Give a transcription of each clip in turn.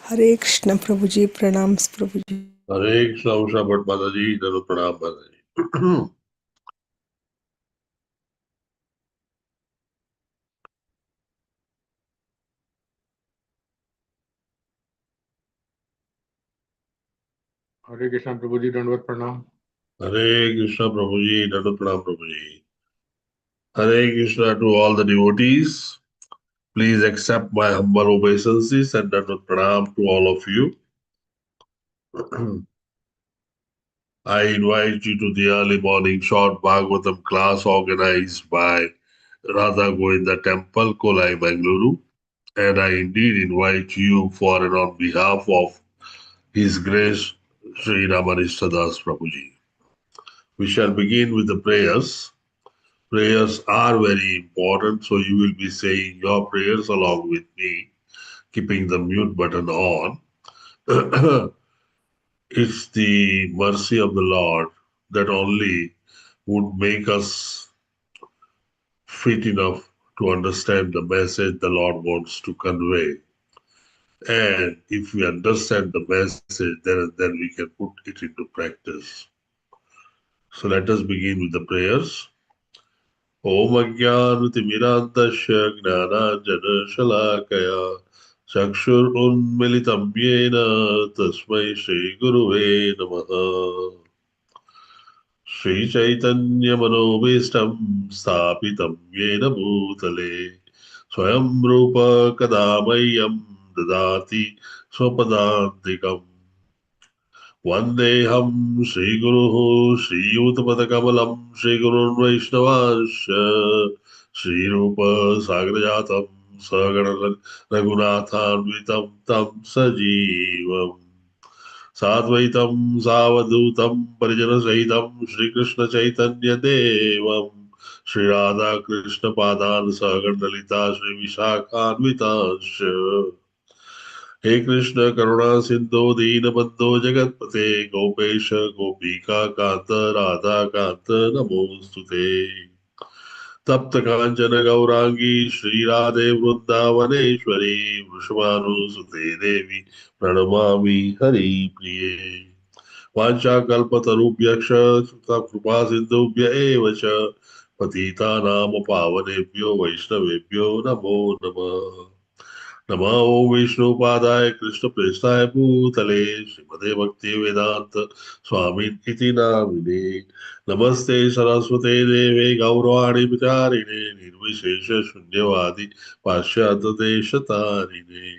हरे कृष्ण प्रभु जी, प्रणाम प्रभु जी। हरे कृष्ण उषा भट्ट माता जी, दंडवत प्रणाम माता जी। हरे कृष्ण प्रभु जी, दंडवत प्रणाम। हरे कृष्ण प्रभु जी, दंडवत प्रणाम प्रभु जी। Hare Krishna to all the devotees. Please accept my humble obeisances and dंडवत pranam to all of you. I invite you to the early morning short Bhagavatam class organized by Radha Govinda Temple, Kulai, Mangaluru. And I indeed invite you for and on behalf of His Grace Sri Ramanishta Das Prabhuji. We shall begin with the prayers. Prayers are very important, so you will be saying your prayers along with me, keeping the mute button on. It's the mercy of the Lord that only would make us fit enough to understand the message the Lord wants to convey. And if we understand the message, then we can put it into practice. So let us begin with the prayers. Om Ajnanatimirandasya Gnananjana Chakshur Unmilitam Yena Tasmai Shri Guruve Namaha. Shri Chaitanya Manobishtam Sthapitam Yena Bhutale Swayam Rupa Kadamayam Dadati Swapadantikam Vandeham Shri Guru Shri Uttamadakamalam Shri Gurun Vaishnavasya Shri Rupa Sagrajatam Sagara Raghunathanvitam Tam Sajivam Sadvaitam Savadutam Parijana Sahitam Shri Krishna Chaitanya Devam Shri Radha Krishna Padan Sagar Dalita Shri Vishakhanvitasya हे कृष्ण करुणा सिंधु दीनबंधो जगतपते गोपेश गोपिका कांत राधा कांत नमोस्तुते तप्त कांचन गौरांगी श्री राधे वृंदावनेश्वरी वृषभानुसुते देवी प्रणमामि हरि प्रिये वाञ्छाकल्पतरुभ्यश्च कृपा सिन्धुभ्य एव च पतितानां पावनेभ्यो वैष्णवेभ्यो नमो नमः नमो विष्णुपादाय कृष्णप्रेष्ठाय भूतले श्रीमते भक्ति वेदांत स्वामी इति नामिने नमस्ते सरस्वते देवे गौरवाणी विचारिणे निर्विशेष शून्यवादी पाश्चात्य देशतारिणे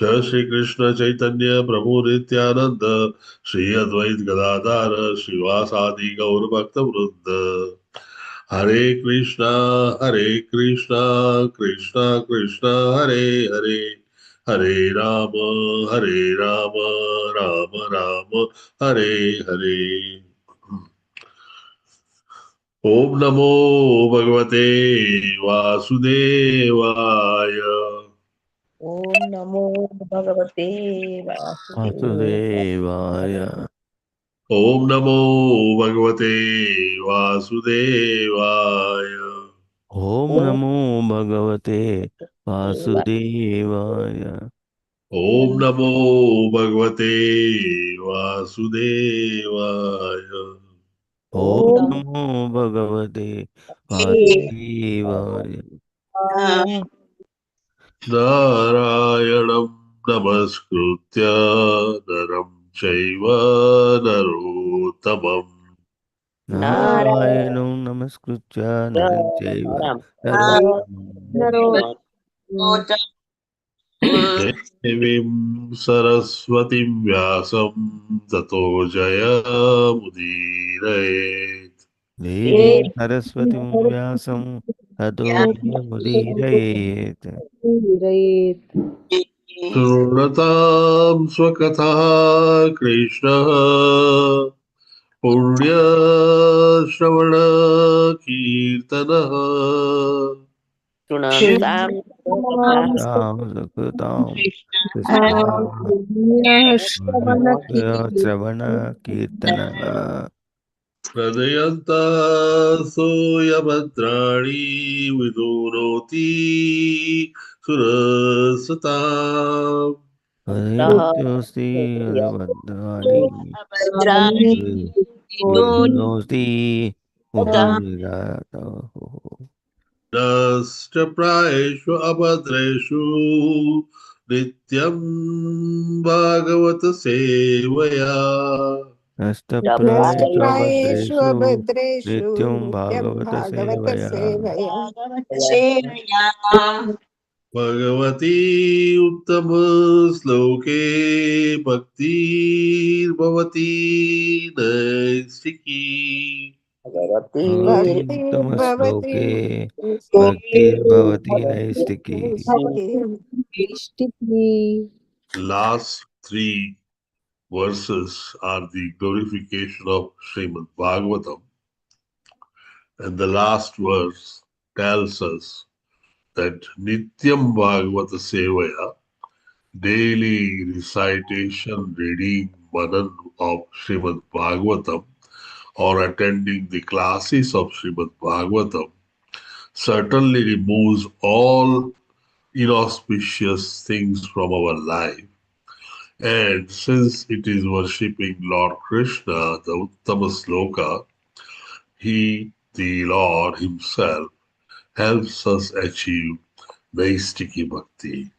जय श्री कृष्ण चैतन्य प्रभु नित्यानंद श्री अद्वैत गदाधर श्रीवासादि गौर भक्त वृंद हरे कृष्णा कृष्णा कृष्णा हरे हरे हरे राम राम राम हरे हरे ओम नमो भगवते वासुदेवाय ओम नमो भगवते वासुदेवाय। वासुदेवाय ओम नमो भगवते वासुदेवाय ओम ओम नमो भगवते वासुदेवाय ओम नमो भगवते वासुदेवाय ओम ओम नमो भगवते वासुदेवाय नारायणं नमस्कृत्य नरं चैव नरोत्तमम् नारायणं नमस्कृत्य नरं चैव नरोत्तमं देवीं सरस्वतीं व्यासं ततो जयमुदीरयेत् देवीं सरस्वतीं व्यासं ततो जयमुदीरयेत् शृणतां स्वकथः कृष्णः पुण्यश्रवणकीर्तनः शृणुतां सुकृतां श्रवणकीर्तनः हृदयन्तसूयभद्राणि विदुनोति सुरसताम् हरिद्योस्ति अभद्राणि विघ्नोस्ति पुनर्विघातः Nasta prayeshu abhadreshu nityam bhagavata sevaya. नष्टप्रायेषु नष्टप्रायेषु अभद्रेषु अभद्रेषु नित्यं नित्यं भागवत भागवत सेवया सेवया Bhagavati uttama sloke bhakti bhavati naistiki. भक्तिर्भवति भवतीमुत्तमश्लोके भक्तिर्भवति नैष्टिकी Last three verses are the glorification of Srimad Bhagavatam, and the last verse tells us that Nityam Bhagavata Sevaya, daily recitation, reading, manan of Srimad Bhagavatam, or attending the classes of Srimad Bhagavatam, certainly removes all inauspicious things from our life. And since it is worshipping Lord Krishna, the Uttama Sloka, he, the Lord himself, helps us achieve Naistiki Bhakti.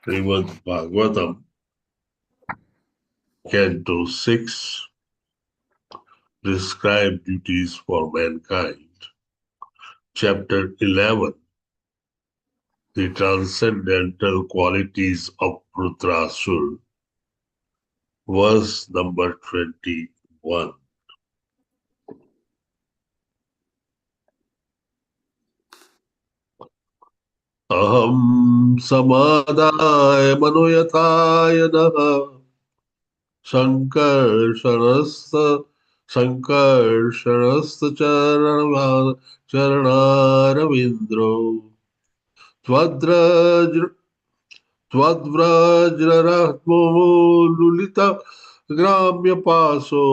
Srimad Bhagavatam, Canto 6, Prescribed Duties for Mankind. Chapter 11, The Transcendental Qualities of Rudrasur. Verse number 21. Aham samadaya manoyataya daha Sankarshanasta Charanavindro Tvadrajrarahmo Lulita Gramya Paso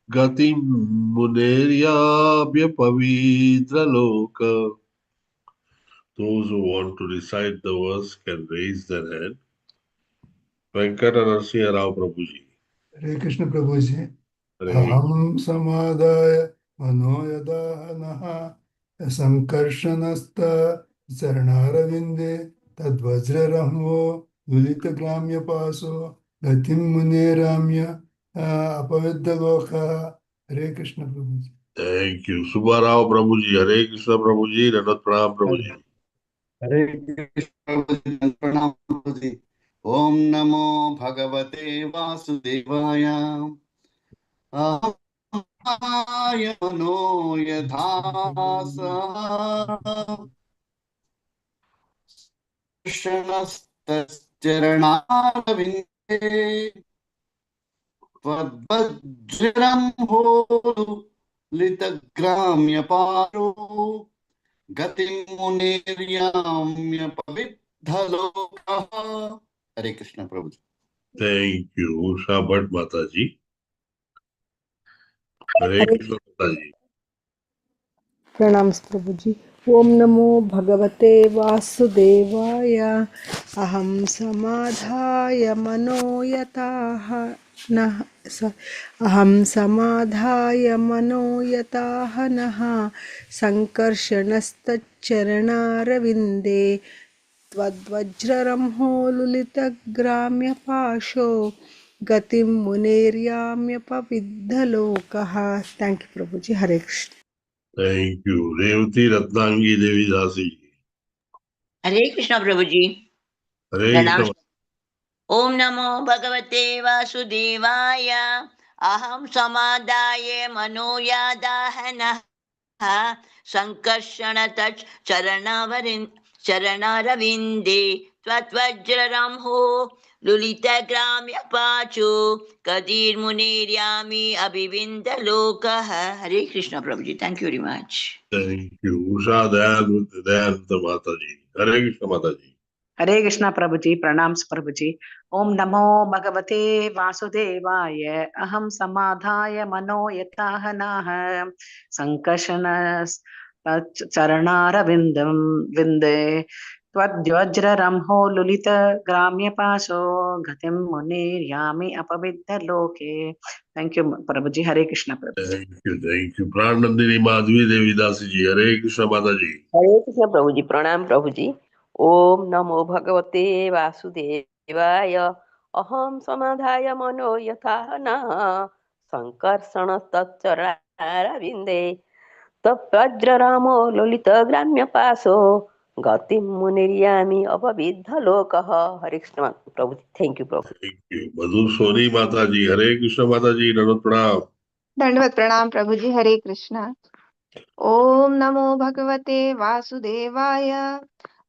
Gatim Muneryabhya Pavitra Loka. Those who want to recite the verse can raise their hand. Venkata Narasimha Rao Prabhuji. Hare Krishna Prabhuji. Hare Aham samadaya manoyadahanaha sankarshanasta charanaravinде tadvajrarahmo lulita gramya paso gatim muneramya apaviddaloka. Hare Krishna Prabhuji. Thank you. Subbarao Prabhuji, Hare Krishna Prabhuji, Ranat Pranam Prabhuji. हरे कृष्ण प्रणाम प्रभुजी। ओम नमो भगवते वासुदेवाय अहंकाय मनो यथास कृष्णस्तचरणारविन्दे त्वद्वज्रं लितग्राम्यपारो गतिं मुनेर्याम्य पविद्धलोकः। हरे कृष्ण प्रभु। Thank you. Usha Bhatt Mataji. Hare Hare Krishna Mataji. प्रणाम प्रभुजी। ओम नमो भगवते वासुदेवाय अहम समाधाय मनो यताः नः अहम समाधाय मनो यताः नः संकर्षणस्तच्चरणारविन्दे त्वद्वज्ररंहोलुलितग्राम्यपाशो गतिं मुनेर्याम्यपविद्धलोकः। Thank you Prabhuji. Hare Krishna. Thank you. Revati Ratnangi Devi Dasi. हरे कृष्ण प्रभु जी। Hare प्रणाम। Krishna. ओम नमो भगवते वासुदेवाय अहम समादाय मनोयादाहनः Sankarshan तच् चरणारविन्दे त्वद्वज्ररंहो लुलितग्राम्य पाचो कदीर्मुनेर्यामि अभिविन्दलोकः. Hare Krishna Prabhuji. Thank you very much. Thank you. Usha Dayananda Mataji. Hare Krishna Mataji. हरे कृष्णा प्रभु जी, प्रणाम प्रभु जी। ओम नमो भगवते वासुदेवाय। अहम समाधाय मनो यताहनाः संकर्षण चरणारविंदं विंदे त्वद्वज्ररंहो लुलित ग्राम्यपाशो गतिं मुनिर्यामि अपविद्ध लोके। थैंक यू प्रभु जी। हरे कृष्णा प्रभु जी। Thank you. Pranandini Madhvi Devi Dasi ji. Hare Krishna Mataji. हरे कृष्ण प्रभु जी, प्रणाम प्रभु जी। ओम नमो भगवते वासुदेवाय। अहम समाधाय मनो यथा नः संकर्षण तच्चरणारविंदे तप्तज्ररामो ललित ग्राम्य पाशो गतिं मुनिर्यामि अपविद्ध लोकः। हरे कृष्ण प्रभु जी। थैंक यू प्रभु। Thank you. Madhu Soni Mataji. Hare Krishna Mataji. Nanat Pranam. दंडवत प्रणाम प्रभु जी। हरे कृष्णा। ओम नमो भगवते वासुदेवाय।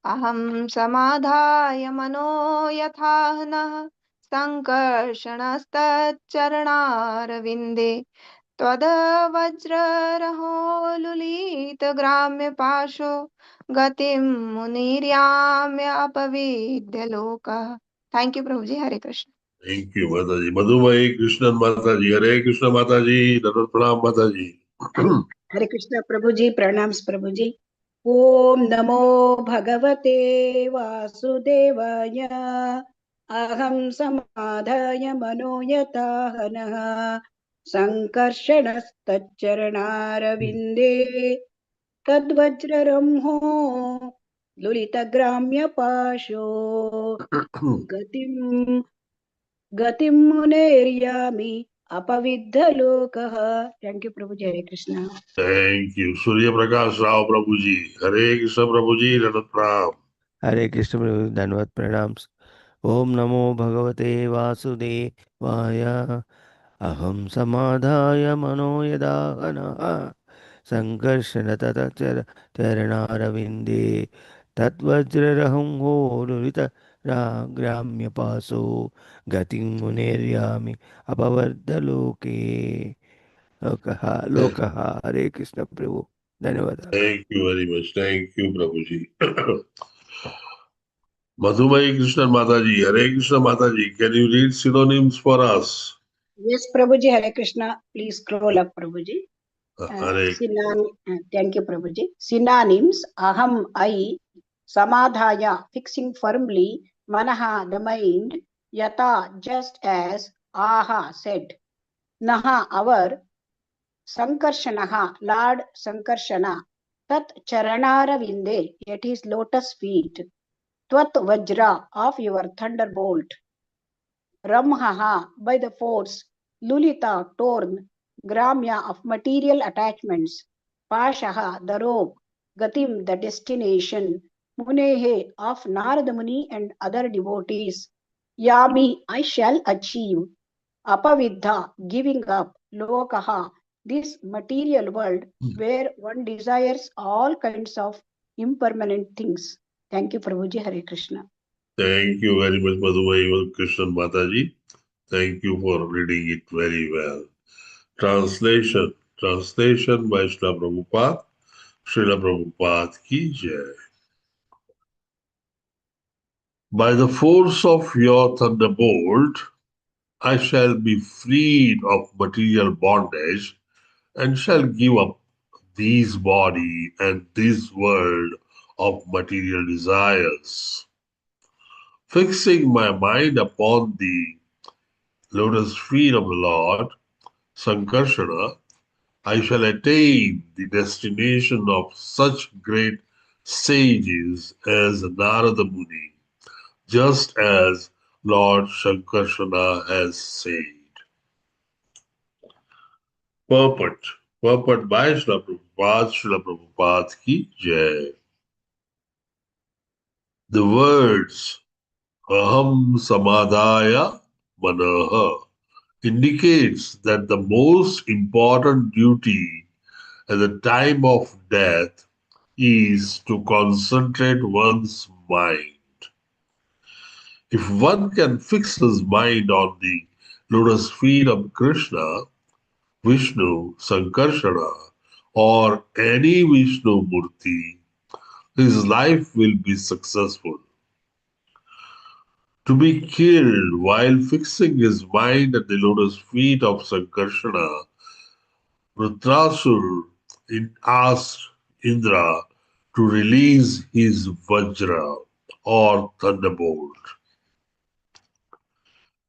अहम समाधाय मनो यथाह नः संकर्षणस्तच्चरणारविन्दे त्वदवज्ररहो लुलितग्राम्य पाशो गतिं मुनिर्याम्य अपविद्य लोकः। थैंक यू प्रभु जी। Hare Krishna. Thank you, Mataji. Madhumai Krishnan Mataji. Hare Krishna Mataji. Nanat Pranam Mataji. हरे कृष्ण प्रभु जी, प्रणाम प्रभु जी। ओम नमो भगवते वासुदेवाय। अहम समाधाय मनो यताहनः संकर्षणस्तच्चरणारविन्दे तद्वज्ररंहो लुलितग्राम्यपाशो गतिं मुनेर्यामि अपविद्धलोकः। थैंक यू प्रभु जी। Hare Krishna. Thank you. Surya Prakash Rao Prabhuji. Hare Krishna Prabhuji. Nanat Pranam. हरे कृष्ण प्रभु, धन्यवाद प्रणाम। ओम नमो भगवते वासुदेवाय। अहम समाधाय मनो यदाहनः संकर्षण चरणारविन्दे तद्वज्ररहंहो लुलित ग्राम्यपाशो गतिं मुनेर्यामि अपवर्धलोके लोकः। हरे कृष्ण प्रभु, धन्यवाद। Thank you very much. Thank you, Prabhuji. Madhumai Krishnan Mataji. Hare Krishna Mataji. Can you read synonyms for us? Yes प्रभु जी। Hare Krishna. Please scroll up प्रभु जी। Hare. थैंक यू प्रभु जी। Synonyms: aham, I; samadhaya, fixing firmly; manaha, the mind; yata, just as; aha, said; naha, our; sankarshanaha, Lord Sankarshana; tat charanaravinde, at his lotus feet; tvat vajra, of your thunderbolt; ramhaha, by the force; lulita, torn; gramya, of material attachments; pashaha, the rope; gatim, the destination; munehe, of Narada Muni and other devotees; yami, I shall achieve; apavidha, giving up; lokaha, this material world where one desires all kinds of impermanent things. Thank you, Prabhuji. Hare Krishna. Thank you very much, Madhumai Krishnan Mataji. Thank you for reading it very well. Translation. Translation by Srila Prabhupada. Srila Prabhupada ki jai. By the force of your thunderbolt, I shall be freed of material bondage and shall give up this body and this world of material desires. Fixing my mind upon the lotus feet of the Lord, Sankarshana, I shall attain the destination of such great sages as Narada Muni, just as Lord Sankarshana has said. Purport. Purport by Srila Prabhupada ki jai. The words Aham Samadhaya Manaha indicates that the most important duty at the time of death is to concentrate one's mind. If one can fix his mind on the lotus feet of Krishna, Vishnu, Sankarsana, or any Vishnu Murti, his life will be successful. To be killed while fixing his mind at the lotus feet of Sankarsana, Vritrasur asked Indra to release his Vajra or thunderbolt.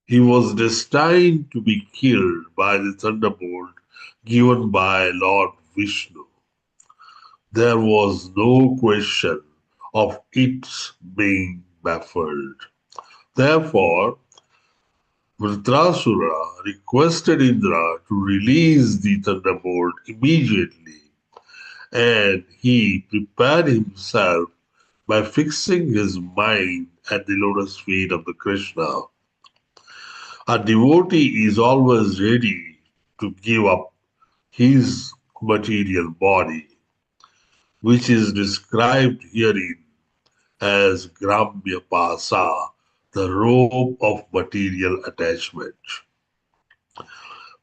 He was destined to be killed by the thunderbolt given by Lord Vishnu. There was no question of its being baffled. Therefore, Vritrasura requested Indra to release the thunderbolt immediately, and he prepared himself by fixing his mind at the lotus feet of the Krishna. A devotee is always ready to give up his material body, which is described herein as Gramya Pasa, the rope of material attachment.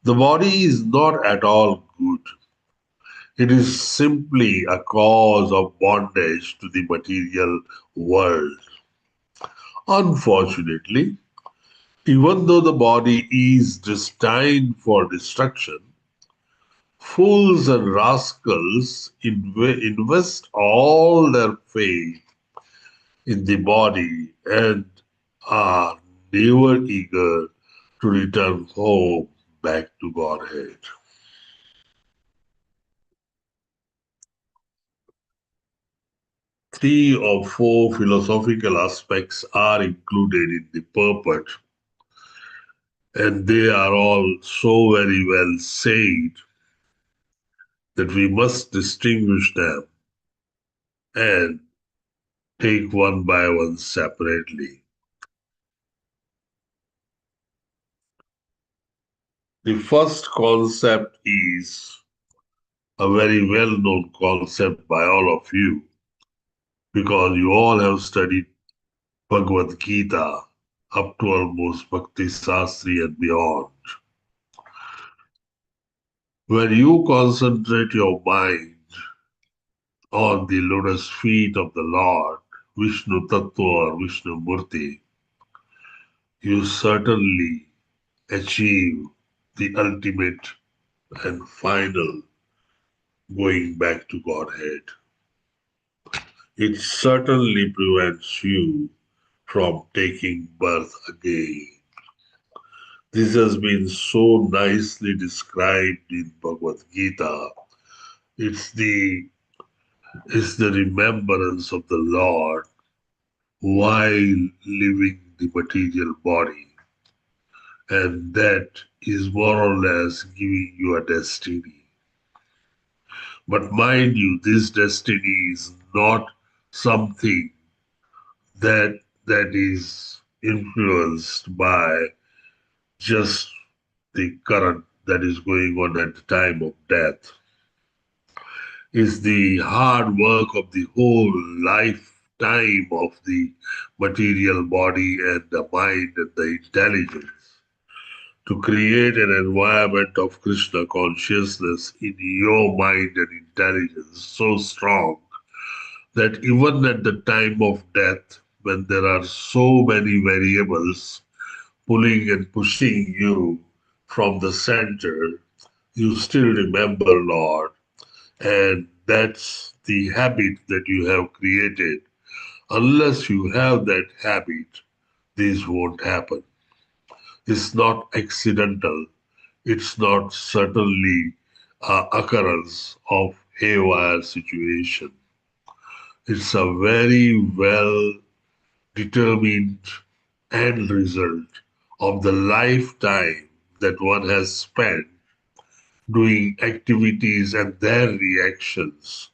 The body is not at all good. It is simply a cause of bondage to the material world. Unfortunately, even though the body is destined for destruction, fools and rascals invest all their faith in the body and are never eager to return home back to Godhead. Three or four philosophical aspects are included in the purport, and they are all so very well said that we must distinguish them and take one by one separately. The first concept is a very well-known concept by all of you because you all have studied Bhagavad Gita up to almost Bhakti Sastri and beyond. When you concentrate your mind on the lotus feet of the Lord, Vishnu Tattva or Vishnu Murti, you certainly achieve the ultimate and final going back to Godhead. It certainly prevents you from taking birth again. This has been so nicely described in Bhagavad Gita. It's the remembrance of the Lord while living the material body. And that is more or less giving you a destiny. But mind you, this destiny is not something that is influenced by just the current that is going on at the time of death. Is the hard work of the whole lifetime of the material body and the mind and the intelligence to create an environment of Krishna consciousness in your mind and intelligence so strong that even at the time of death, when there are so many variables pulling and pushing you from the center, you still remember Lord. And that's the habit that you have created. Unless you have that habit, this won't happen. It's not accidental. It's not certainly an occurrence of haywire situation. It's a very well determined end result of the lifetime that one has spent doing activities and their reactions.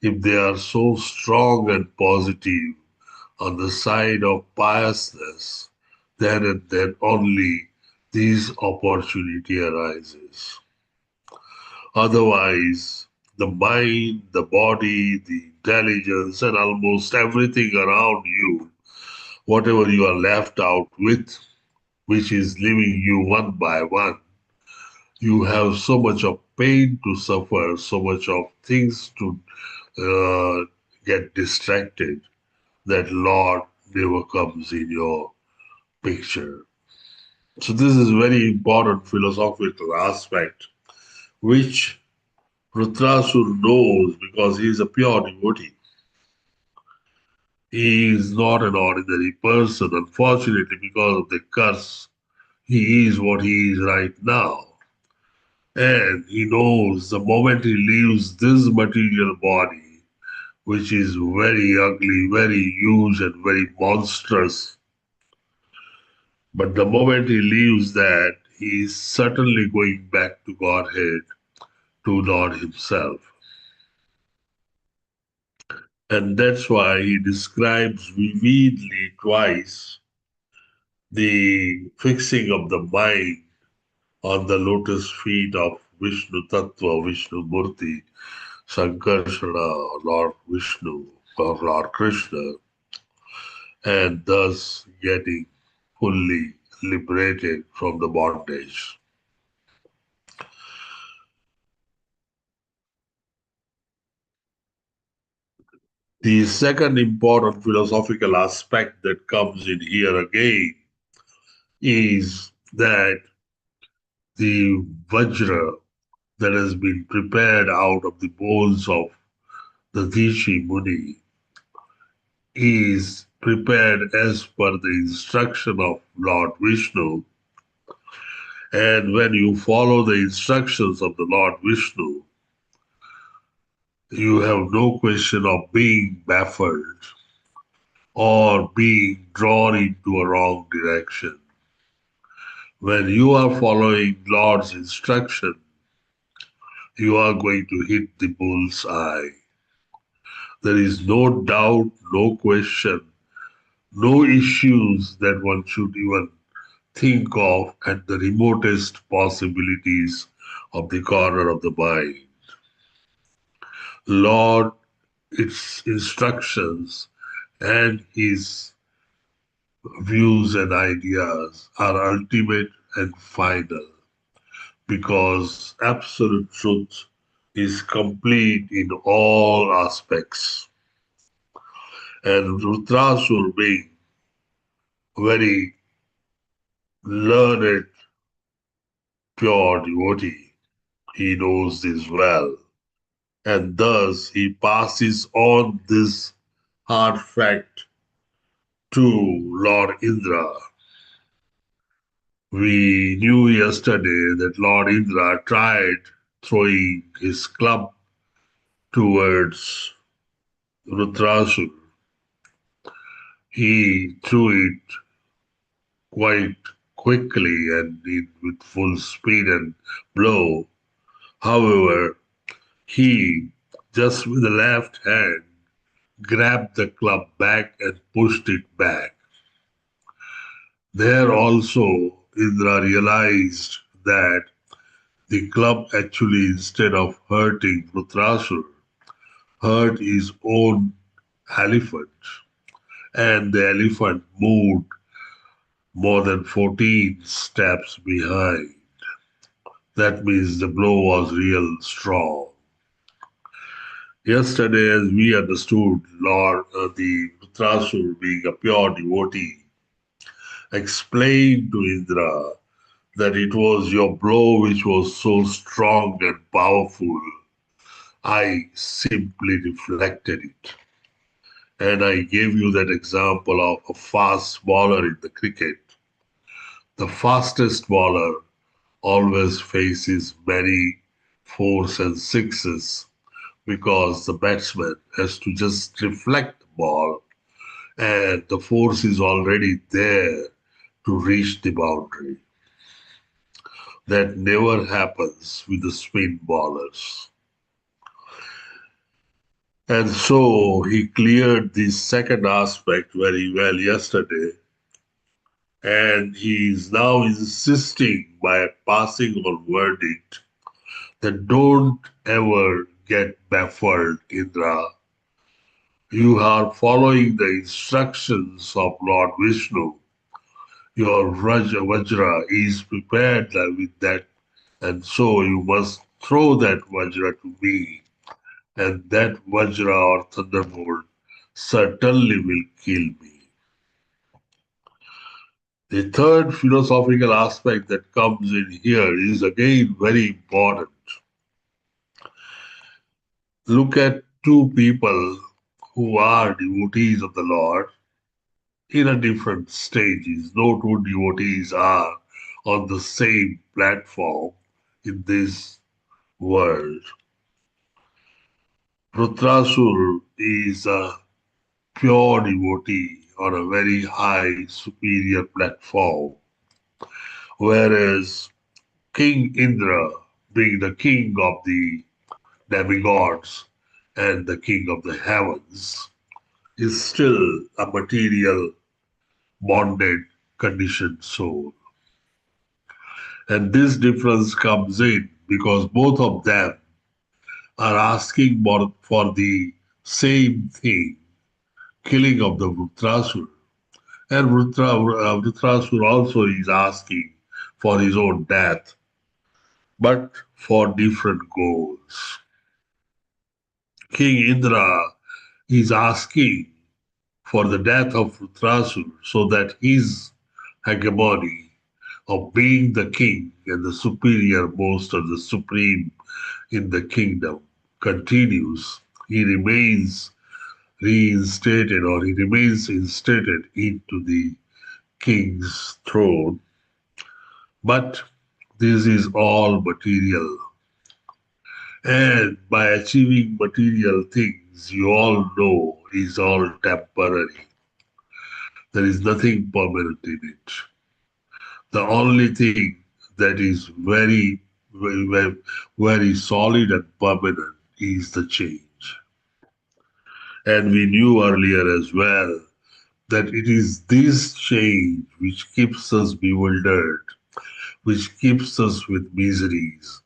If they are so strong and positive on the side of piousness, then and then only this opportunity arises. Otherwise, the mind, the body, the intelligence, and almost everything around you whatever you are left out with, which is leaving you one by one. You have so much of pain to suffer, so much of things to get distracted, that Lord never comes in your picture. So this is very important philosophical aspect, which Rudrasur knows because he is a pure devotee. He is not an ordinary person. Unfortunately, because of the curse, he is what he is right now. And he knows the moment he leaves this material body, which is very ugly, very huge, and very monstrous, but the moment he leaves that, he is certainly going back to Godhead, to Lord himself. And that's why he describes vividly twice the fixing of the mind on the lotus feet of Vishnu Tattva, Vishnu Murti, Sankarsana, Lord Vishnu, or Lord Krishna, and thus getting fully liberated from the bondage. The second important philosophical aspect that comes in here again is that the Vajra that has been prepared out of the bones of the Dishi Muni is prepared as per the instruction of Lord Vishnu. And when you follow the instructions of the Lord Vishnu, you have no question of being baffled or being drawn into a wrong direction. When you are following Lord's instruction, you are going to hit the bull's eye. There is no doubt, no question, no issues that one should even think of at the remotest possibilities of the corner of the mind. Lord, its instructions and his views and ideas are ultimate and final, because absolute truth is complete in all aspects. And Rudrasur, being very learned, pure devotee, he knows this well. And thus he passes on this hard fact to Lord Indra. We knew yesterday that Lord Indra tried throwing his club towards Rudrasur. He threw it quite quickly and with full speed and blow. However, he just with the left hand grabbed the club back and pushed it back. There also Indra realized that the club actually, instead of hurting Rudrasur, hurt his own elephant, and the elephant moved more than 14 steps behind. That means the blow was real strong. Yesterday, as we understood, Lord, the Rudrasur, being a pure devotee, explained to Indra that it was your blow which was so strong and powerful. I simply deflected it. And I gave you that example of a fast bowler in the cricket. The fastest bowler always faces many fours and sixes, because the batsman has to just reflect the ball and the force is already there to reach the boundary. That never happens with the spin bowlers. And so he cleared this second aspect very well yesterday, and he is now insisting by passing on verdict that don't ever get baffled, Indra. You are following the instructions of Lord Vishnu. Your Vajra is prepared with that, and so you must throw that Vajra to me, and that Vajra or thunderbolt certainly will kill me. The third philosophical aspect that comes in here is again very important. Look at two people who are devotees of the Lord in a different stages. No two devotees are on the same platform in this world. Rudrasur is a pure devotee on a very high superior platform, whereas King Indra, being the king of the demigods and the king of the heavens, is still a material, bonded, conditioned soul. And this difference comes in because both of them are asking for the same thing, killing of the Vrutrasur. And Vrutrasur also is asking for his own death, but for different goals. King Indra is asking for the death of Vrutrasur so that his hegemony of being the king and the superior most of the supreme in the kingdom continues. He remains reinstated or he remains instated into the king's throne. But this is all material. And by achieving material things, you all know is all temporary. There is nothing permanent in it. The only thing that is very solid and permanent is the change. And we knew earlier as well that it is this change which keeps us bewildered, which keeps us with miseries.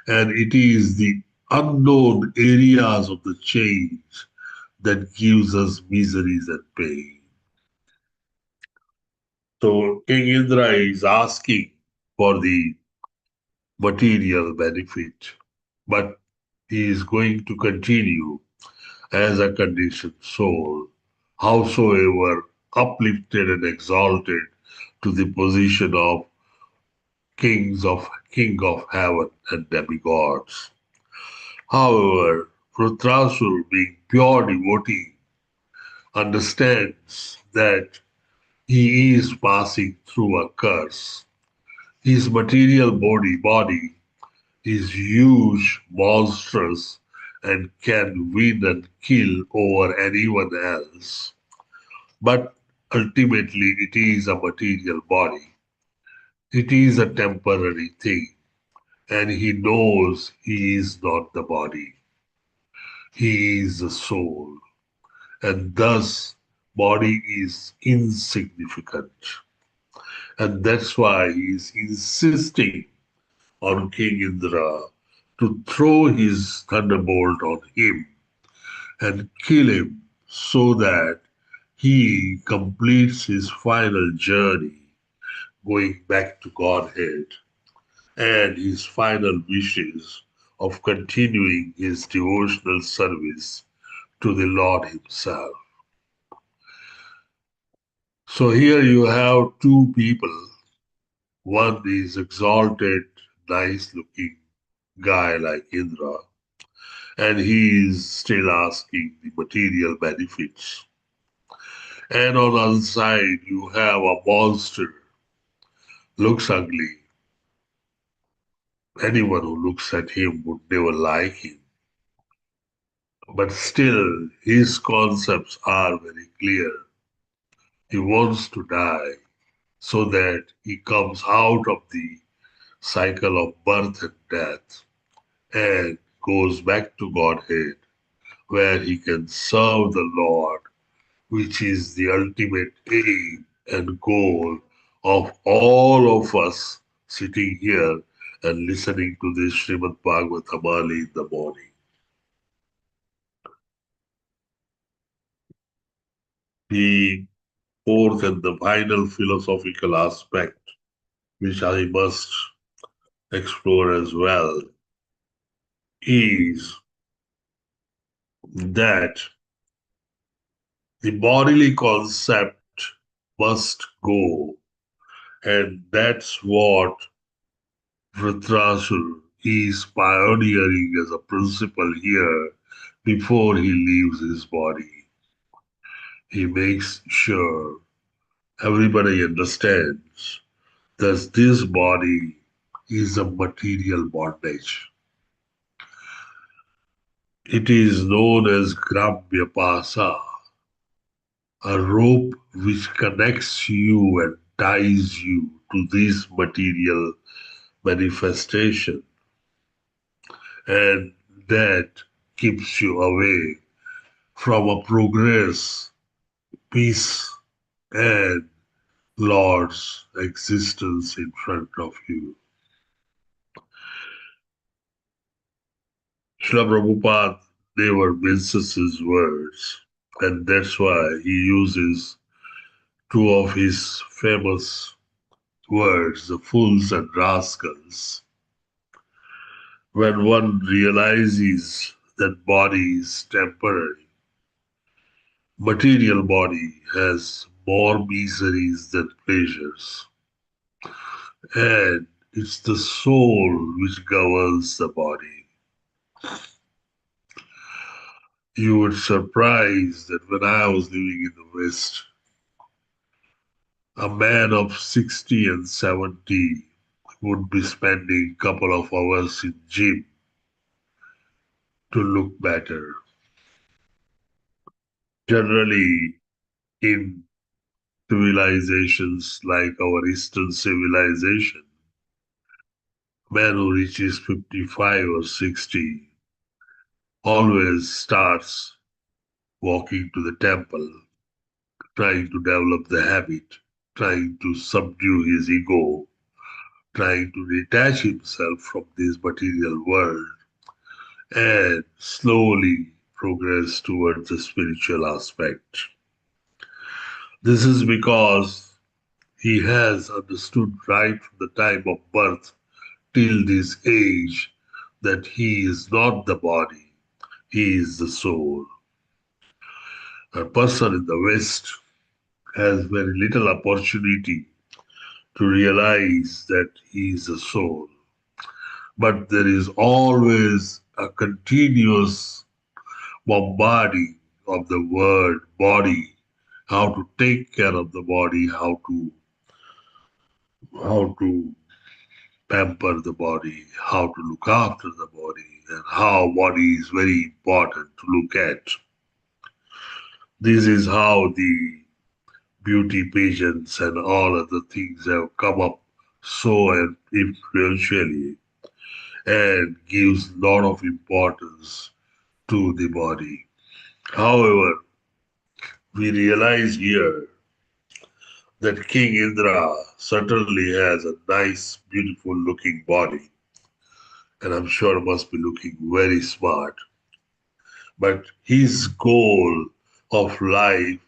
And it is the unknown areas of the change that gives us miseries and pain. So King Indra is asking for the material benefit, but he is going to continue as a conditioned soul, howsoever uplifted and exalted to the position of king of heaven and demigods. However, Vrutrasur, being pure devotee, understands that he is passing through a curse. His material body is huge, monstrous, and can win and kill over anyone else. But ultimately, it is a material body. It is a temporary thing, and he knows he is not the body. He is the soul, and thus body is insignificant. And that's why he is insisting on King Indra to throw his thunderbolt on him and kill him so that he completes his final journey going back to Godhead and his final wishes of continuing his devotional service to the Lord himself. So here you have two people. One is exalted, nice looking guy like Indra, and he is still asking the material benefits. And on the other side, you have a monster, looks ugly. Anyone who looks at him would never like him. But still, his concepts are very clear. He wants to die so that he comes out of the cycle of birth and death and goes back to Godhead, where he can serve the Lord, which is the ultimate aim and goal of all of us sitting here and listening to this Srimad Bhagavatam in the morning. The fourth and the final philosophical aspect, which I must explore as well, is that the bodily concept must go, and that's what Vritrasur is pioneering as a principle here before he leaves his body. He makes sure everybody understands that this body is a material bondage. It is known as Gramya Pasa, a rope which connects you and ties you to this material manifestation, and that keeps you away from a progress, peace, and Lord's existence in front of you. Srila Prabhupada never minces his words, and that's why he uses two of his famous words, the fools and rascals. When one realizes that body is temporary, material body has more miseries than pleasures, and it's the soul which governs the body. You would surprise that when I was living in the West, a man of 60 and 70 would be spending a couple of hours in gym to look better. Generally, in civilizations like our Eastern civilization, a man who reaches 55 or 60 always starts walking to the temple, trying to develop the habit, trying to subdue his ego, trying to detach himself from this material world and slowly progress towards the spiritual aspect. This is because he has understood right from the time of birth till this age that he is not the body, he is the soul. A person in the West has very little opportunity to realize that he is a soul. But there is always a continuous bombarding of the word body, how to take care of the body, how to pamper the body, how to look after the body, and how body is very important to look at. This is how the beauty pageants and all other things have come up so influentially and gives a lot of importance to the body. However, we realize here that King Indra certainly has a nice, beautiful looking body, and I'm sure must be looking very smart. But his goal of life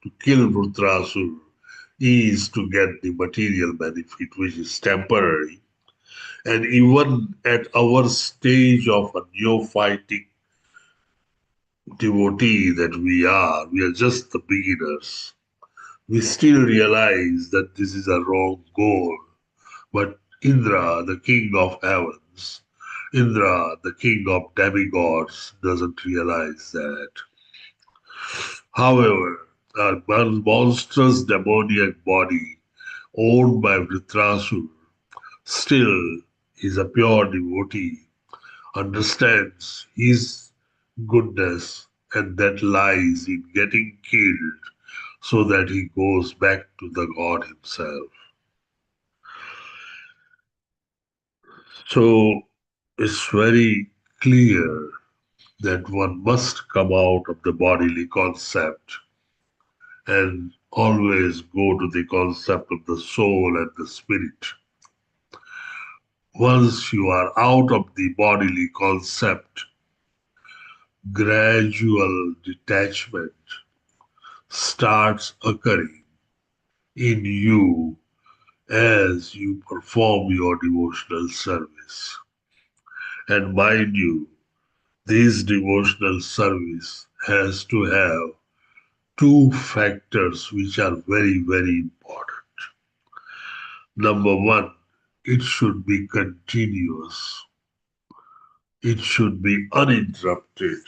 to kill Vritrasur is to get the material benefit, which is temporary. And even at our stage of a neophytic devotee that we are just the beginners. We still realize that this is a wrong goal. But Indra, the king of heavens, Indra, the king of demigods, doesn't realize that. However, a monstrous demoniac body owned by Vritrasur still is a pure devotee, understands his goodness, and that lies in getting killed so that he goes back to the God himself. So it's very clear that one must come out of the bodily concept and always go to the concept of the soul and the spirit. Once you are out of the bodily concept, gradual detachment starts occurring in you as you perform your devotional service. And mind you, this devotional service has to have two factors which are very, very important. Number one, it should be continuous. It should be uninterrupted.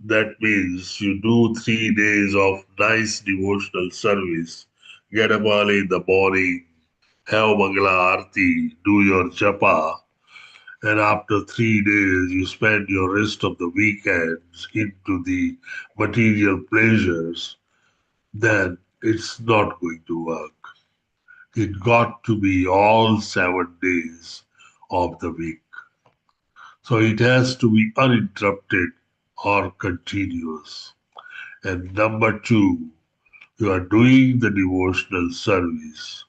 That means you do 3 days of nice devotional service, get up early in the morning, have Mangala Arti, do your japa, and after 3 days you spend your rest of the weekends into the material pleasures, then it's not going to work. It got to be all 7 days of the week. So it has to be uninterrupted or continuous. And number two, you are doing the devotional service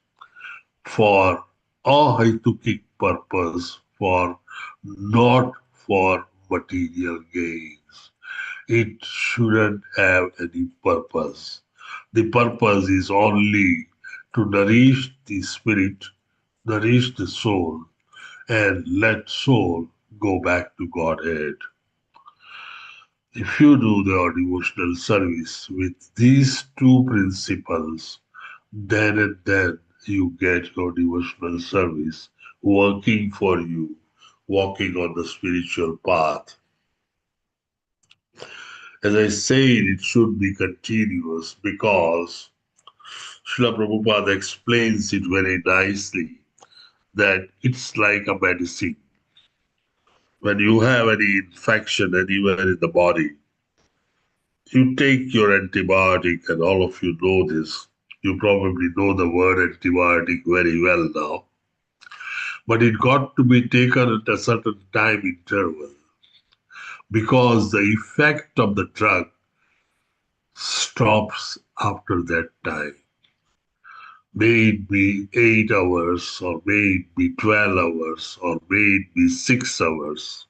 for a Haitukic purpose, for not for material gains. It shouldn't have any purpose. The purpose is only to nourish the spirit, nourish the soul, and let soul go back to Godhead. If you do the devotional service with these two principles, then and then you get your devotional service working for you, walking on the spiritual path. As I said, it should be continuous because Srila Prabhupada explains it very nicely that it's like a medicine. When you have any infection anywhere in the body, you take your antibiotic, and all of you know this. You probably know the word antibiotic very well now. But it got to be taken at a certain time interval because the effect of the drug stops after that time. May it be 8 hours, or may it be 12 hours, or may it be 6 hours.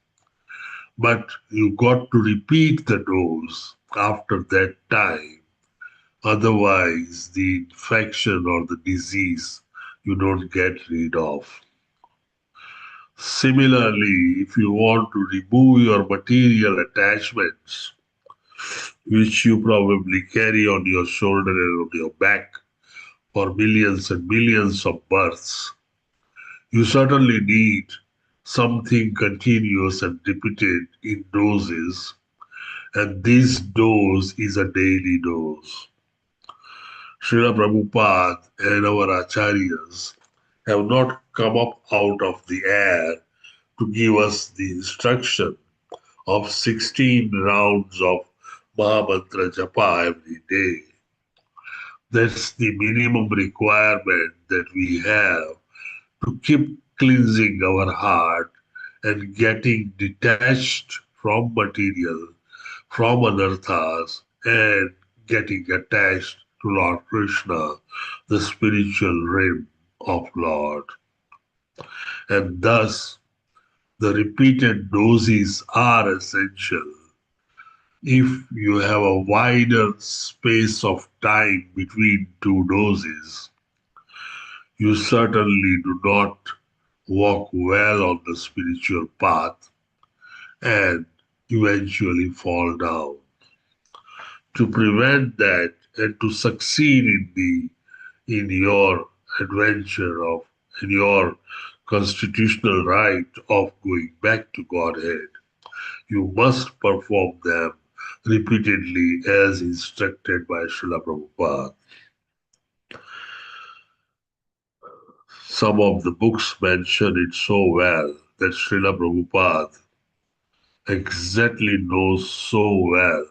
But you got to repeat the dose after that time. Otherwise, the infection or the disease you don't get rid of. Similarly, if you want to remove your material attachments, which you probably carry on your shoulder and on your back for millions and millions of births, you certainly need something continuous and repeated in doses, and this dose is a daily dose. Srila Prabhupada and our acharyas have not come up out of the air to give us the instruction of 16 rounds of Mahamantra Japa every day. That's the minimum requirement that we have to keep cleansing our heart and getting detached from material, from anarthas, and getting attached to Lord Krishna, the spiritual realm of Lord. And thus, the repeated doses are essential. If you have a wider space of time between two doses, you certainly do not walk well on the spiritual path and eventually fall down. To prevent that and to succeed in your adventure of in your constitutional right of going back to Godhead, you must perform them repeatedly as instructed by Srila Prabhupada. Some of the books mention it so well that Srila Prabhupada exactly knows so well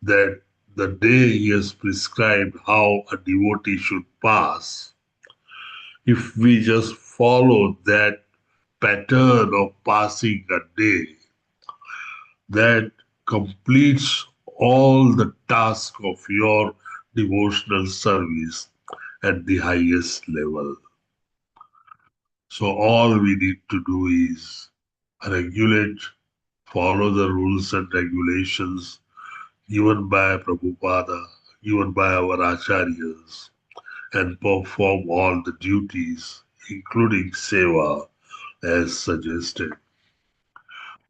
that the day he has prescribed how a devotee should pass, if we just follow that pattern of passing a day, that completes all the task of your devotional service at the highest level. So all we need to do is regulate, follow the rules and regulations, given by Prabhupada, given by our acharyas, and perform all the duties, including seva, as suggested.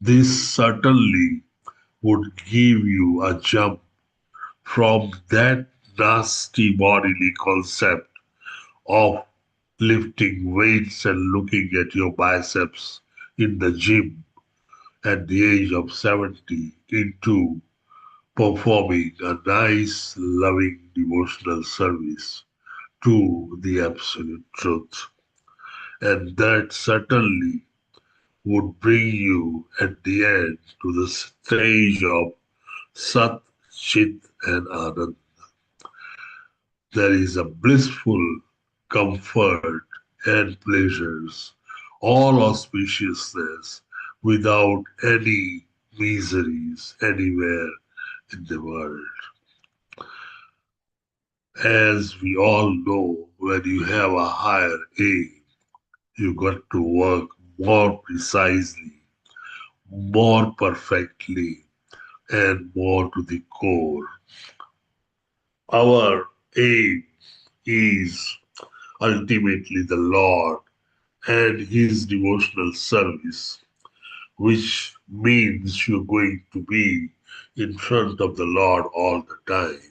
This certainly would give you a jump from that nasty bodily concept of lifting weights and looking at your biceps in the gym at the age of 70 into performing a nice, loving devotional service to the Absolute Truth. And that certainly would bring you at the end to the stage of Sat, Chit, and Anand. There is a blissful comfort and pleasures, all auspiciousness, without any miseries anywhere in the world. As we all know, when you have a higher aim, you got to work more precisely, more perfectly, and more to the core. Our aim is ultimately the Lord and His devotional service, which means you're going to be in front of the Lord all the time.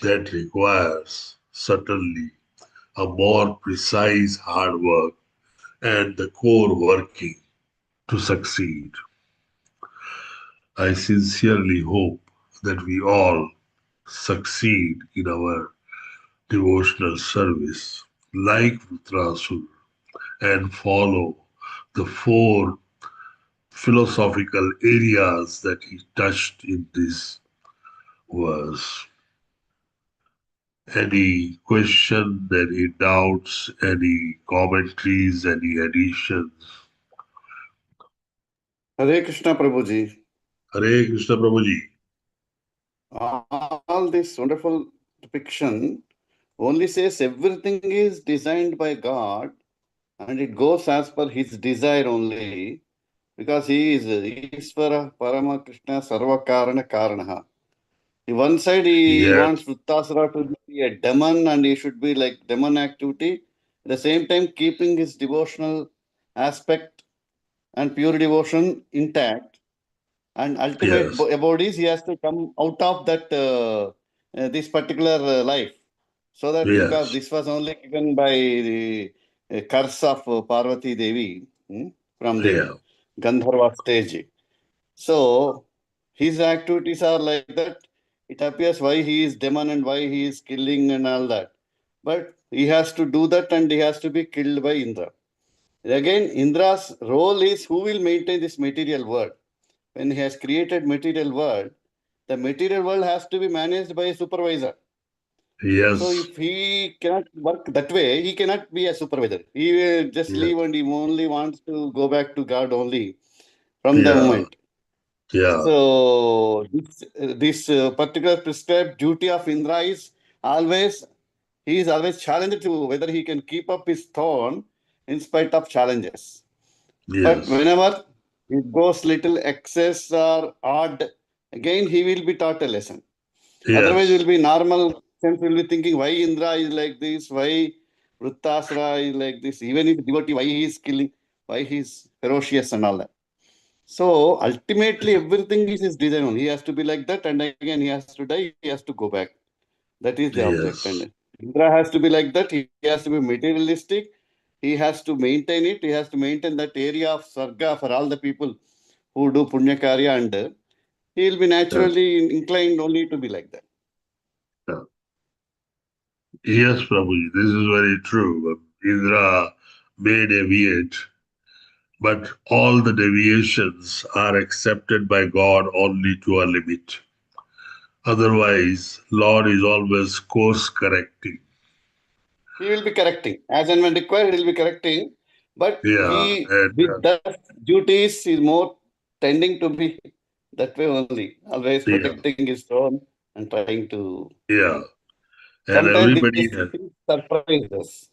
That requires certainly a more precise hard work and the core working to succeed. I sincerely hope that we all succeed in our devotional service like Vrutrasur and follow the four philosophical areas that he touched in this verse. Any question, any doubts, any commentaries, any additions? Hare Krishna Prabhuji. Hare Krishna Prabhuji. All this wonderful depiction only says everything is designed by God and it goes as per His desire only, because He is Ishvara Parama Krishna Sarva Karana Karanaha. One side he wants Vrittasara to be a demon and he should be like demon activity. At the same time, keeping his devotional aspect and pure devotion intact. And ultimate about is he has to come out of that this particular life. So that because this was only given by the curse of Parvati Devi from the Gandharva stage. So his activities are like that. It appears why he is demon and why he is killing and all that. But he has to do that and he has to be killed by Indra. Again, Indra's role is who will maintain this material world. When he has created material world, the material world has to be managed by a supervisor. Yes. So if he cannot work that way, he cannot be a supervisor. He will just leave and he only wants to go back to God only from the moment. So this particular prescribed duty of Indra is always, he is always challenged to whether he can keep up his throne in spite of challenges. But whenever it goes little excess or odd, again he will be taught a lesson. Otherwise, will be normal sense. Will be thinking why Indra is like this, why Vrittasara is like this. Even if devotee, why he is killing, why he is ferocious and all that. So ultimately, everything is his design. He has to be like that, and again he has to die. He has to go back. That is the object. And Indra has to be like that. He has to be materialistic. He has to maintain it. He has to maintain that area of sarga for all the people who do punya karya, and he will be naturally inclined only to be like that. Yes, Prabhuji, this is very true. Indra may deviate, but all the deviations are accepted by God only to a limit. Otherwise, Lord is always course correcting. He will be correcting. As and when required, he will be correcting. But he, with that duties, is more tending to be that way only. Always protecting his throne and trying to... And everybody has... surprises.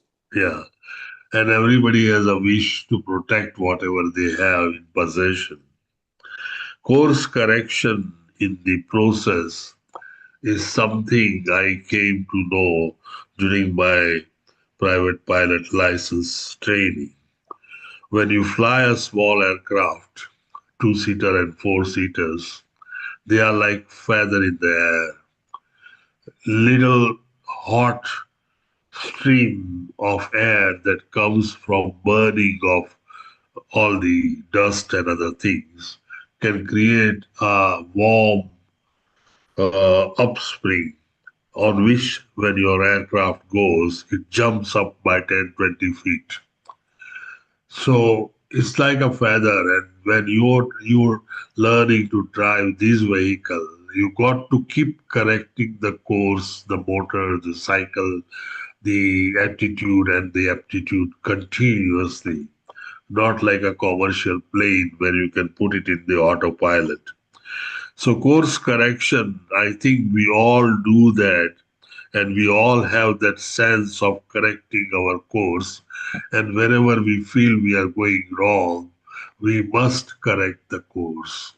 And everybody has a wish to protect whatever they have in possession. Course correction in the process is something I came to know during my private pilot license training. When you fly a small aircraft, two-seater and four-seaters, they are like feather in the air. Little hot stream of air that comes from burning of all the dust and other things can create a warm upspring on which when your aircraft goes, it jumps up by 10, 20 feet. So it's like a feather, and when you're learning to drive this vehicle, you got to keep correcting the course, the motor, the cycle, the attitude and the aptitude continuously, not like a commercial plane where you can put it in the autopilot. So course correction, I think we all do that, and we all have that sense of correcting our course. And wherever we feel we are going wrong, we must correct the course.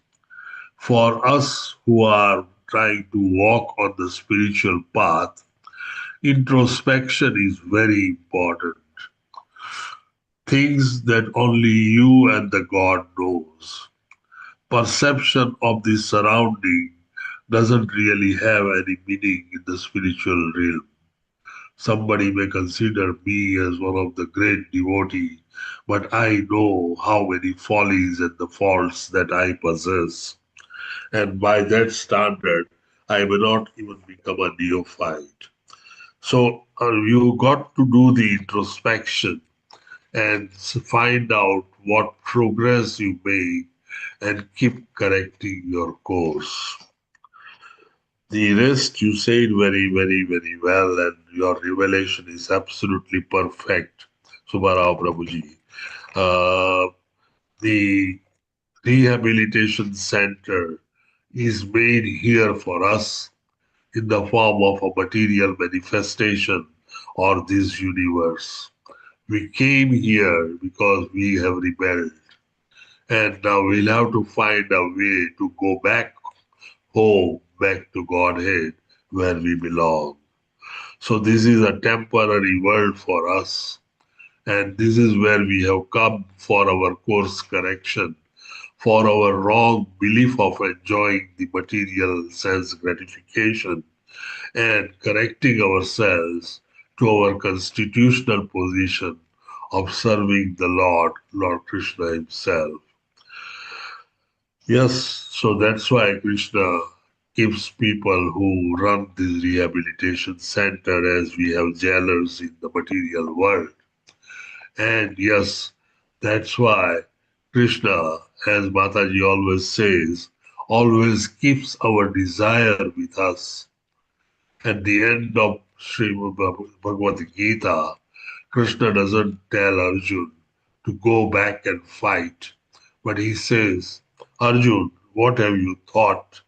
For us who are trying to walk on the spiritual path, introspection is very important. Things that only you and the God knows. Perception of the surrounding doesn't really have any meaning in the spiritual realm. Somebody may consider me as one of the great devotees, but I know how many follies and the faults that I possess. And by that standard, I may not even become a neophyte. So you got to do the introspection and find out what progress you make and keep correcting your course. The rest you said very, very, very well, and your revelation is absolutely perfect, Subbarao Prabhuji. The rehabilitation center is made here for us in the form of a material manifestation or this universe. We came here because we have rebelled, and now we'll have to find a way to go back home, back to Godhead, where we belong. So this is a temporary world for us, and this is where we have come for our course correction, for our wrong belief of enjoying the material sense gratification, and correcting ourselves to our constitutional position of serving the Lord Krishna himself. Yes, so that's why Krishna keeps people who run this rehabilitation center as we have jailers in the material world. And yes, that's why Krishna, as Mataji always says, always keeps our desire with us. At the end of Srimad Bhagavad Gita, Krishna doesn't tell Arjun to go back and fight, but he says, Arjun, what have you thought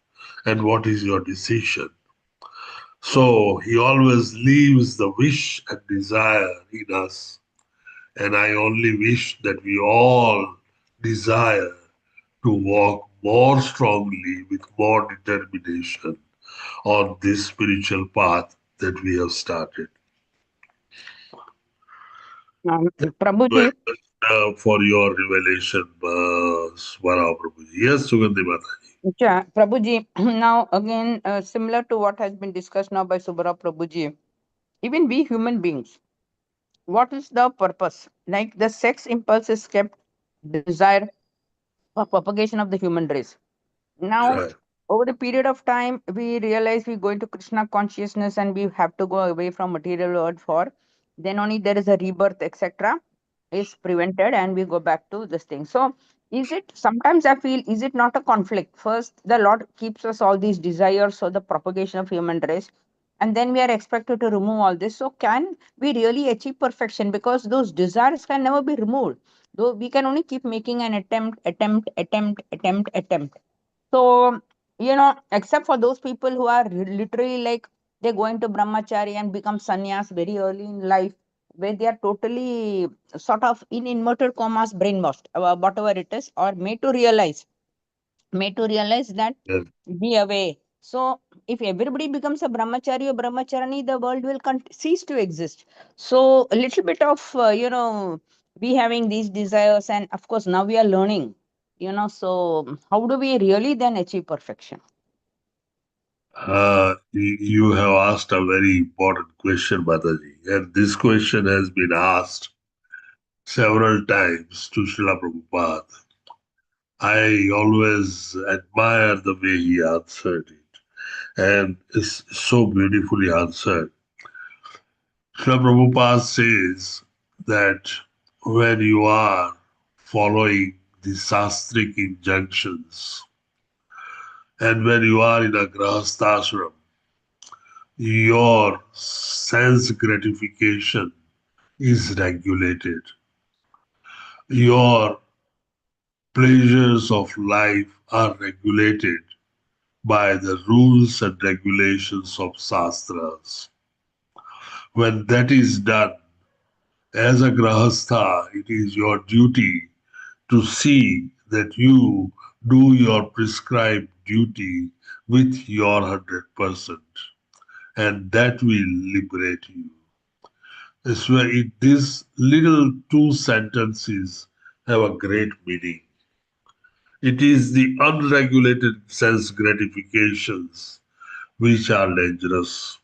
and what is your decision? So he always leaves the wish and desire in us. And I only wish that we all desire to walk more strongly with more determination on this spiritual path that we have started. Prabhuji, For your revelation, Swara Prabhuji. Yes, Sugandhi Mataji. yeah, Prabhuji, now again, similar to what has been discussed now by Subara Prabhuji, even we human beings, what is the purpose? Like the sex impulse is kept desire for propagation of the human race. Now, Right. over the period of time, we realize we go into Krishna consciousness and we have to go away from material world for then only there is a rebirth, etc. is prevented and we go back to this thing. So, is it sometimes I feel is it not a conflict? First, the Lord keeps us all these desires for the propagation of human race, and then we are expected to remove all this. So, can we really achieve perfection? Because those desires can never be removed. Though we can only keep making an attempt. So, except for those people who are literally like they're going to brahmachari and become sannyas very early in life, where they are totally sort of in inverted commas brainwashed, whatever it is, or made to realize made to realize that Yes. be away. So if everybody becomes a brahmachari or brahmacharani, the world will cease to exist. So a little bit of we having these desires, and of course now we are learning, so how do we really then achieve perfection? You have asked a very important question, Mataji, and this question has been asked several times to Srila Prabhupada. I always admire the way he answered it, and it's so beautifully answered. Srila Prabhupada says that when you are following the sastric injunctions and when you are in a grahasthashram, your sense gratification is regulated. Your pleasures of life are regulated by the rules and regulations of Shastras. When that is done, as a Grahastha, it is your duty to see that you do your prescribed duty with your 100%, and that will liberate you. That's why these little two sentences have a great meaning. It is the unregulated sense gratifications which are dangerous.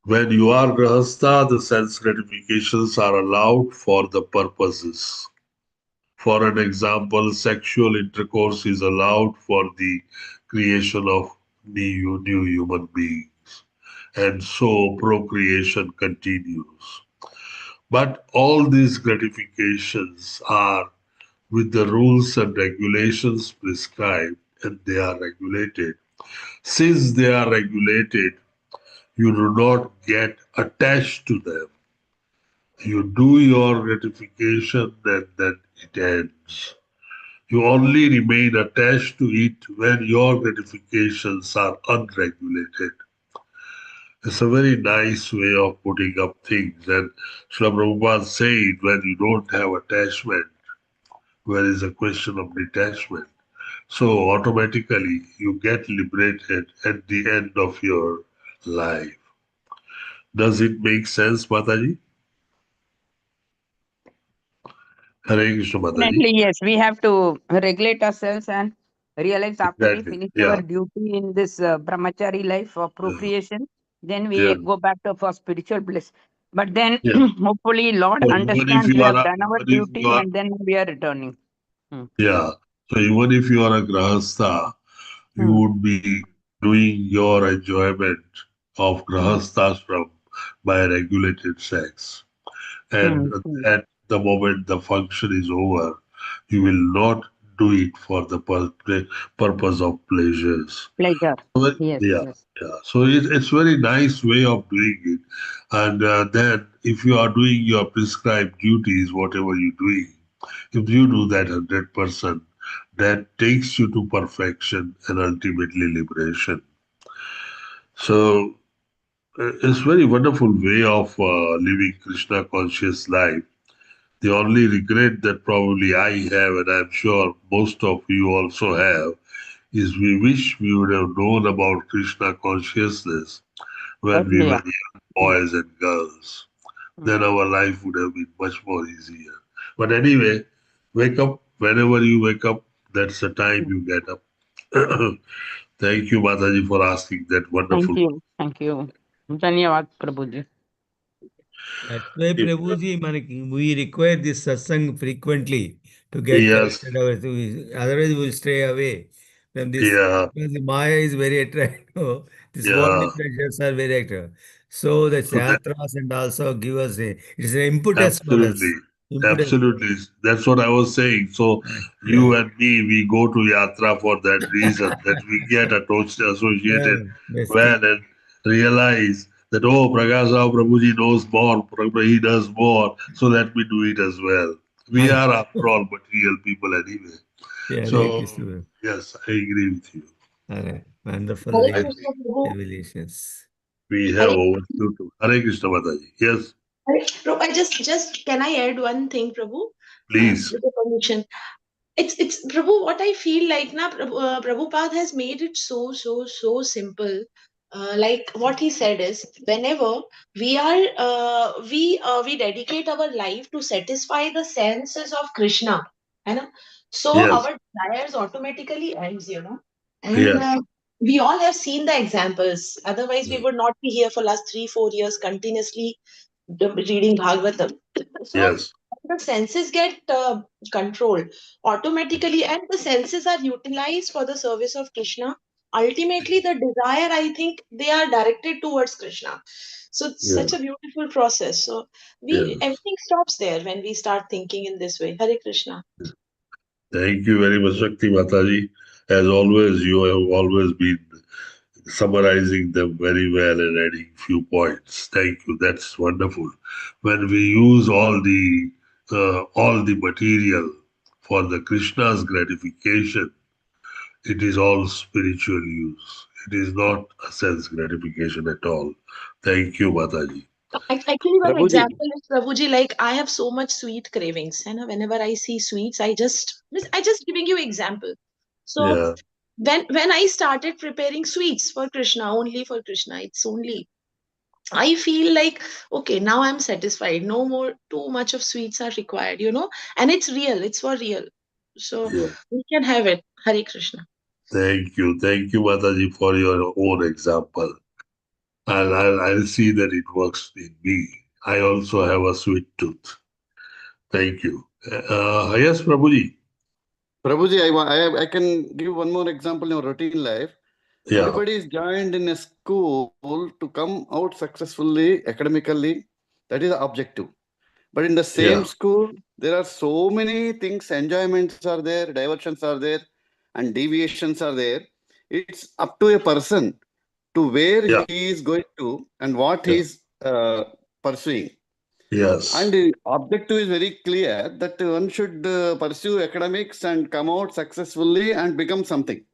When you are Grahastha, the sense gratifications are allowed for the purposes. For an example, sexual intercourse is allowed for the creation of new human beings. And so procreation continues. But all these gratifications are with the rules and regulations prescribed, and they are regulated. Since they are regulated, you do not get attached to them. You do your gratification and then it ends. You only remain attached to it when your gratifications are unregulated. It's a very nice way of putting up things. And Srila Prabhupada said, when you don't have attachment, where is a question of detachment. So automatically you get liberated at the end of your life. Does it make sense, Mataji? Hare Krishna, Mataji. Definitely, yes. We have to regulate ourselves and realize after we Exactly. finish our Yeah. duty in this brahmachari life of procreation, then Yeah. we go back to for spiritual bliss. But then Yeah. hopefully Lord So even if understands we you are have a, done our even if duty you are, and then we are returning. Hmm. yeah. So even if you are a grahastha, you Hmm. would be doing your enjoyment of Hmm. grahasthashram by regulated sex. And Hmm. Hmm. at the moment the function is over, you will not do it for the purpose of pleasures. Pleasure. Well, Yes, yeah, yes. yeah. So it's very nice way of doing it. And then if you are doing your prescribed duties, whatever you're doing, if you do that 100%, that takes you to perfection and ultimately liberation. So it's very wonderful way of living Krishna conscious life. The only regret that probably I have, and I'm sure most of you also have, is we wish we would have known about Krishna consciousness when we were Earlier. young Hmm. boys and girls. Hmm. Then our life would have been much more easier. But anyway, wake up whenever you wake up. That's the time Hmm. you get up. Thank you, Mataji, for asking that Thank wonderful. you. Thank you. Dhanyavad, Prabhuji. That's why Prabhuji, we require this satsang frequently to get Yes, corrected. Otherwise, we'll stray away from this. yeah, Because the Maya is very attractive. These yeah. worldly pleasures are very attractive. So the So that, Shatras and also give us it's an impetus for absolutely. us. Impetus. Absolutely. That's what I was saying. So Yeah. you and me, we go to Yatra for that reason, that we get associated Basically. well and realize that, oh, Prakash Rao Prabhuji knows more, he does more, so let me do it as well. We are, after all, material people anyway. Yeah, Hare So, Krishna. yes, I agree with you. All right. Wonderful Hare I think Krishna Prabhu. we have Hare, overstood to Hare Krishna Mataji. Yes, Prabhu, I just can I add one thing, Prabhu, please. with your permission? it's Prabhu, what I feel like na Prabhupada has made it so simple. Like what he said is, whenever we dedicate our life to satisfy the senses of Krishna, you know, so Yes. our desires automatically ends, and Yes. we all have seen the examples. Otherwise, we would not be here for last 3-4 years continuously reading Bhagavatam. So Yes. the senses get controlled automatically, and the senses are utilized for the service of Krishna. Ultimately, the desire, I think, they are directed towards Krishna. So it's Yes. such a beautiful process. So Yes. everything stops there when we start thinking in this way. Hare Krishna. Thank you very much, Shakti Mataji. As always, you have always been summarizing them very well and adding few points. Thank you. That's wonderful. When we use all the material for the Krishna's gratification, it is all spiritual use. It is not a sense gratification at all. Thank you, Mataji. Actually, one Prabhuji, example is Prabhuji, like I have so much sweet cravings, and whenever I see sweets, I just giving you example. So Yeah, when I started preparing sweets for Krishna, only for Krishna, it's only I feel like okay, now I'm satisfied. No more too much of sweets are required, and it's real, it's for real. So yeah. we can have it. Hare Krishna. Thank you. Thank you, Mataji, for your own example. And I'll see that it works in me. I also have a sweet tooth. Thank you. Yes, Prabhuji. Prabhuji, I can give one more example in your routine life. Yeah, Everybody is joined in a school to come out successfully academically. That is the objective. But in the same yeah, school, there are so many things, enjoyments are there, diversions are there, and deviations are there. It's up to a person to where yeah, he is going to and what he yeah. is pursuing. And Yes, the objective is very clear that one should pursue academics and come out successfully and become something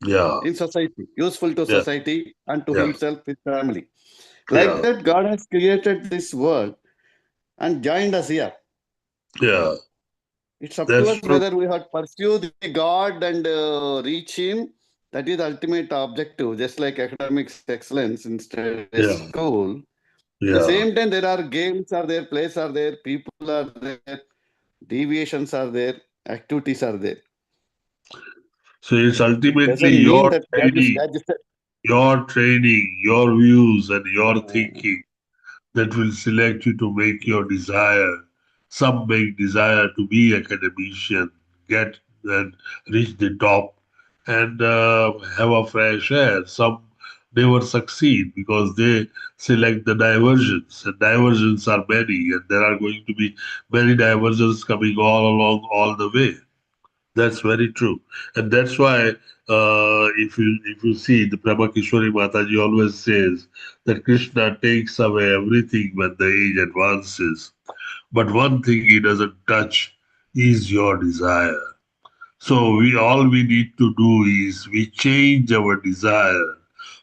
yeah, in society, useful to yeah, society and to yeah, himself, his family. Like yeah, that, God has created this world and joined us here. yeah. It's up to That's us true. whether we have to pursue the God and reach Him. That is the ultimate objective, just like academics excellence in a Yeah, school. At the yeah. same time, there are games are there, plays are there, people are there, deviations are there, activities are there. So it's It ultimately doesn't mean that as you said, your training, your views, and your uh, thinking that will select you to make your desire. Some make desire to be academician, get and reach the top, and have a fresh air. Some never succeed because they select the diversions, and diversions are many, and there are going to be many diversions coming all along all the way. That's very true, and that's why if you see the Premakishwari Mataji always says that Krishna takes away everything when the age advances, but one thing he doesn't touch is your desire. So we need to do is we change our desire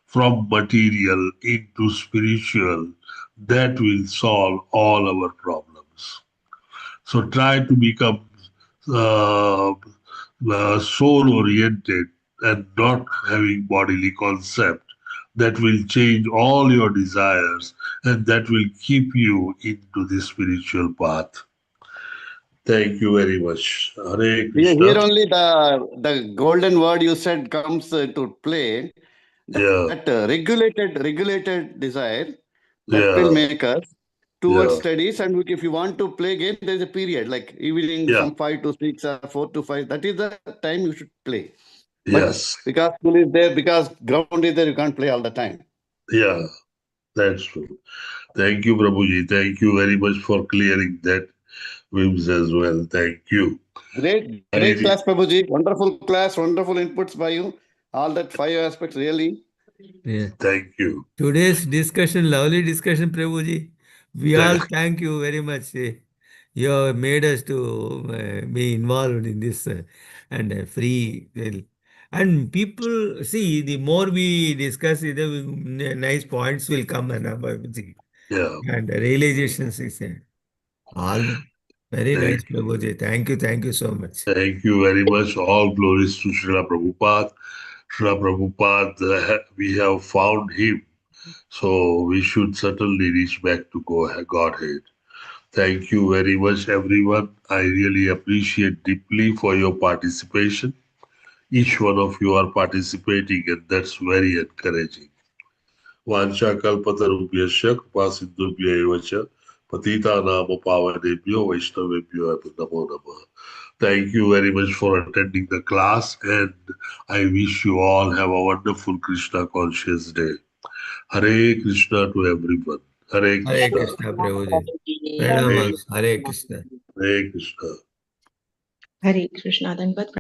from material into spiritual. That will solve all our problems. So try to become uh, soul oriented and not having bodily concept. That will change all your desires and that will keep you into the spiritual path. Thank you very much. Hare here Krishna. only the golden word you said comes to play. That Yeah, regulated desire that will yeah, make us towards yeah, studies. And if you want to play game, there is a period like evening yeah, from 5 to 6 or 4 to 5. That is the time you should play. But yes, because school is there, because ground is there, you can't play all the time. yeah, that's true. Thank you, Prabhuji. Thank you very much for clearing that whims as well. Thank you. Great I, class, Prabhuji. Wonderful class, wonderful inputs by you. All that 5 aspects really. Yeah. thank you. Today's discussion, lovely discussion, Prabhuji. We all thank you very much. You have made us to be involved in this and free. And people see, the more we discuss, the nice points will come and Yeah. realizations is all. Very Thank nice, Prabhuji. Thank you so much. Thank you very much. All glories to Srila Prabhupada. Srila Prabhupada, we have found him. So we should certainly reach back to Godhead. Thank you very much, everyone. I really appreciate deeply for your participation. Each one of you are participating, and that's very encouraging. Vansha kalpatarubhyasya kripasindhubhya eva cha patitanam pavanebhyo vaishnavebhyo namo namah. Thank you very much for attending the class, and I wish you all have a wonderful Krishna conscious day. Hare Krishna to everyone. Hare Hare Krishna. Krishna, Prabhuji. Hare, Pranamas. Hare Krishna. Hare Krishna. Hare Krishna. Dandavat